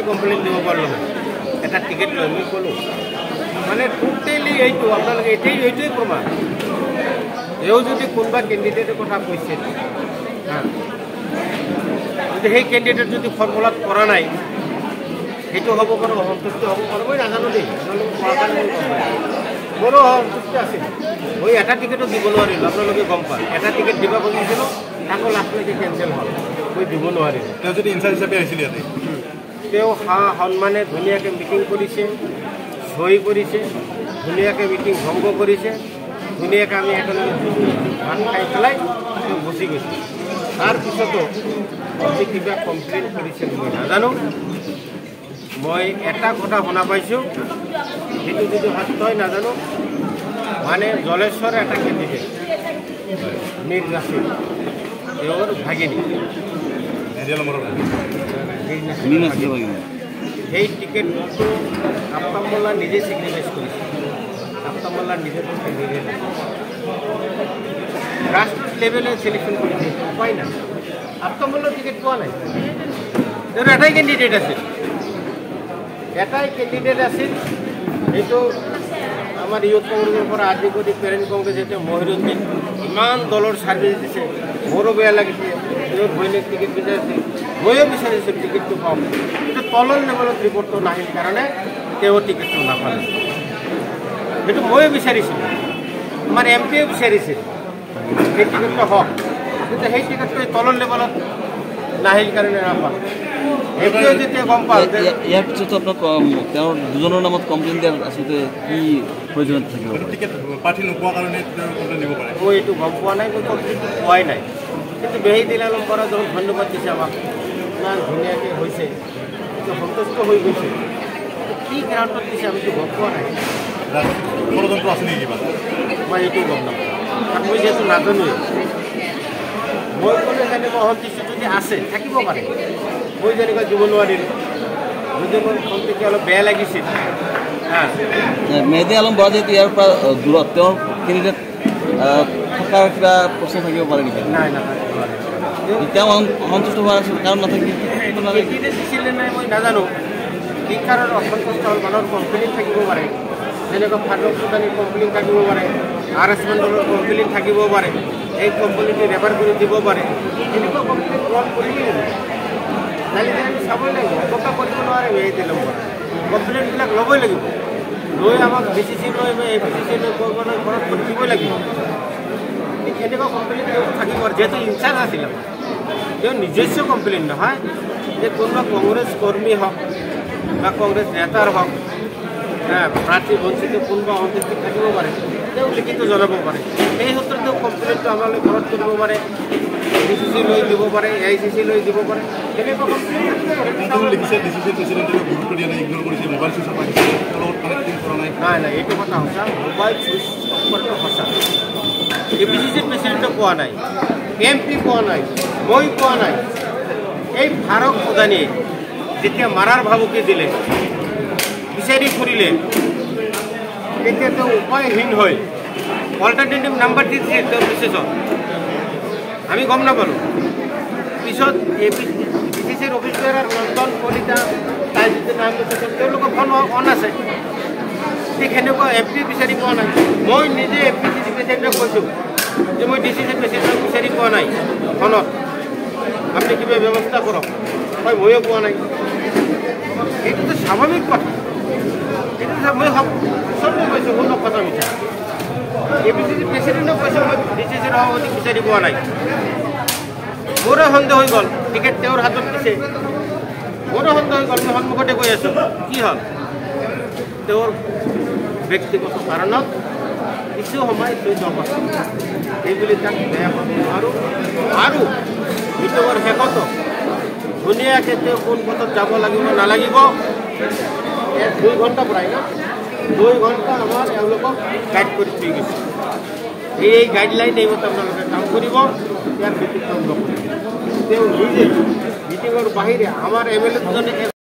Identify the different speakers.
Speaker 1: complain দিব পারলো না এটা টিকেট লয় মই কলো মানে টোটেলি এইটো আপনাদের এইটোই প্রমাণ এও যদি কোনোবা ক্যান্ডিডেটের কথা কৈছে হ্যাঁ যদি সেই ক্যান্ডিডেট যদি ফর্মুলাত করা নাই সেইটো হব পারে অসন্তুষ্ট হব পারে মই নাজানো দেই মোৰো অসন্তুষ্ট আছে মই এটা টিকেটো দিব নোৱাৰিলোঁ আপোনালোকে গম পায় এটা টিকেট দিব খুজিছিলোঁ তাকো লাষ্টলৈকে কেঞ্চেল হ'ল মই দিব নোৱাৰিলোঁ তেওঁ যদি ইনচাৰ্জ হিচাপে আহিছিল ইয়াতে তেওঁ সন্মানে ধুনীয়াকৈ মিটিং কৰিছে সহি কৰিছে ধুনীয়াকৈ মিটিং ভংগ কৰিছে ধুনীয়াকৈ আমি একেলগে ভাত খাই পেলাই তেওঁ গুচি গৈছে তাৰপিছতো আপুনি কিবা কমপ্লেইন কৰিছে মই নাজানো মই এটা কথা শুনা পাইছোঁ সেইটো যদি সত্য হয় নাজানো মানে জলেশ্বৰ এটা কেণ্ডিডেট মীৰ জাফিৰ তেওঁৰ ভাগিনী সেই টিকেটটো আফতাব মোল্লা নিজে চেক্ৰিফাইচ কৰিছে আফতাব মোল্লা নিজে কেণ্ডিডেট গ্ৰাছৰুট লেভেলে চিলেকশ্যন কৰিছে উপায় নাই আফতাব মোল্লাৰ টিকেট পোৱা নাই তেওঁৰ এটাই কেণ্ডিডেট আছিল এটাই কেণ্ডিডেট আছিল এইটো আমাৰ ইউথ কংগ্ৰেছৰ পৰা আদি কৰি পেৰেণ্ট কংগ্ৰেছ এতিয়া মহিৰুদ্দিন ইমান দলৰ ছাৰ্ভিচ দিছে মোৰো বেয়া লাগিছে তেওঁৰ ভৈনীক টিকেট বিচাৰিছিল ময়ো বিচাৰিছোঁ টিকেটটো পাওঁ কিন্তু তলৰ লেভেলত ৰিপৰ্টটো নাহিল কাৰণে তেওঁ টিকেটটো নাপালে সেইটো ময়ো বিচাৰিছিলোঁ আমাৰ এম পিয়ে বিচাৰিছিল সেই টিকেটটো হওক কিন্তু সেই টিকেটটো তলৰ লেভেলত নাহিল কাৰণে নাপালে এইটোৱে যেতিয়া গম পাওঁ
Speaker 2: ইয়াৰ পিছতো আপোনাক তেওঁৰ দুজনৰ নামত কমপ্লেইন দিয়া আচলতে কি প্ৰয়োজনীয়তা থাকিব টিকেট প্ৰাৰ্থী নোপোৱাৰ কাৰণে কমপ্লেইন দিব পাৰে
Speaker 1: মই এইটো গম পোৱা নাই মই কমপ্লেইনটো পোৱাই নাই কিন্তু বেহিদিল আলম বৰা যখন ধন্যবাদ দিছে আমাক ইমান ধুনীয়াকৈ হৈছে সন্তুষ্ট হৈ গৈছে কি গ্ৰাউণ্ডত দিছে আমিতো গম পোৱা নাই
Speaker 3: ষড়যন্ত্ৰ আছে নেকি কিবা
Speaker 1: মই এইটো গম নাপাওঁ কাৰণ মই যিহেতু নাজানোৱেই মই ক'লে যেনেকুৱা অসন্তুষ্ট যদি আছে থাকিব পাৰে মই যেনেকুৱা দিব নোৱাৰিলোঁ যদি মোৰ মনটো অলপ বেয়া লাগিছিল
Speaker 2: মেহেদি আলম বৰা যিহেতু ইয়াৰ পৰা দূৰত তেওঁৰ কেণ্ডিডেট থকাৰ কিবা প্ৰশ্ন থাকিব পাৰে নেকি
Speaker 1: নাই নাথাকিব
Speaker 2: তেওঁ সন্তুষ্ট হোৱাৰ কাৰণ নাথাকিব
Speaker 1: কেণ্ডিডেট দিছিলে নাই মই নাজানো কি কাৰণ অসন্তুষ্ট হ'ল মানুহৰ কমপ্লেইন থাকিব পাৰে যেনেকুৱা ফাৰুক চৌধুৰীৰ কমপ্লেইন থাকিব পাৰে RS-মেণ্টৰ কমপ্লেইন থাকিব পাৰে এই কমপ্লেইনটো ৰেফাৰ কৰি দিব পাৰে এনেকুৱা কমপ্লেইন গ্ৰহণ কৰিবই লাগিব আমি চাবই লাগিব অপেক্ষা কৰিব নোৱাৰে মেহেদি আলম বৰা কমপ্লেইনবিলাক ল'বই লাগিব লৈ আমাক BCC লৈ APCC লৈ কৰিবলৈ ঘৰত কৰি দিবই লাগিব এনেকুৱা কমপ্লেইন থাকিব যেহেতু ইনচাৰ্জ আছিল তেওঁ নিজস্ব কমপ্লেইন নহয় যে কোনোবা কংগ্ৰেছ কৰ্মী হওক বা কংগ্ৰেছ নেতাৰ হওক প্ৰাৰ্থী বঞ্চিত কোনোবা অসন্তুষ্ট থাকিব পাৰে তেওঁ লিখিত জনাব পাৰে সেই সূত্ৰত তেওঁ কমপ্লেইনটো আমালৈ ঘৰত কৰিব পাৰে BCC লৈ দিব পাৰে AICC লৈ দিব পাৰে তেনেকুৱা নাই নাই এইটো কথা সঁচা মোবাইল চুইচ অফ কৰাটো সঁচা APCC প্ৰেচিডেণ্টে কোৱা নাই MP কোৱা নাই মই কোৱা নাই এই ফাৰুক চৌধুৰীয়ে যেতিয়া মাৰাৰ ভাবুকি দিলে বিচাৰি ফুৰিলে তেতিয়া তেওঁ উপায়হীন হৈ অল্টাৰনেটিভ নাম্বাৰ দি দিছে তেওঁৰ মেছেজত আমি গম নাপালোঁ পিছত APCCৰ অফিচ বেয়াৰ নন্দন কলিতা তাই যেতিয়া নাম দিছে তেওঁলোকৰ ফোন অন আছে ঠিক সেনেকুৱা MP বিচাৰি পোৱা নাই মই নিজে APCC প্ৰেচিডেণ্টক কৈছোঁ যে মই DCC প্ৰেচিডেণ্টক বিচাৰি পোৱা নাই ফোনত আপুনি কিবা ব্যৱস্থা কৰক মই ময়ো পোৱা নাই এইটোতো স্বাভাৱিক কথা এইটো মই চবে কৈছোঁ শুনক কথা মিছা APCC প্ৰেচিডেণ্টক কৈছোঁ মই DCCৰ সভাপতিক বিচাৰি পোৱা নাই মোৰো সন্দেহ হৈ গ'ল টিকেট তেওঁৰ হাতত দিছে মোৰো সন্দেহ হৈ গ'ল মই সন্মুখতে কৈ আছোঁ কি হ'ল তেওঁৰ ব্যক্তিগত কাৰণত কিছু সময় জড়িত আছে এইবুলি তাক বেয়া পাব নোৱাৰোঁ আৰু মিটিঙৰ শেষতো ধুনীয়াকৈ তেওঁ কোন পথত যাব লাগিব নালাগিব 2 ঘণ্টা প্ৰায় ন 2 ঘণ্টা আমাৰ এওঁলোকক গাইড কৰি থৈ গৈছে এই গাইডলাইন এইমতে আপোনালোকে কাম কৰিব ইয়াৰ ব্যতিক্ৰম নকৰিব তেওঁ নিজে মিটিঙৰ বাহিৰে আমাৰ MLA দুজনে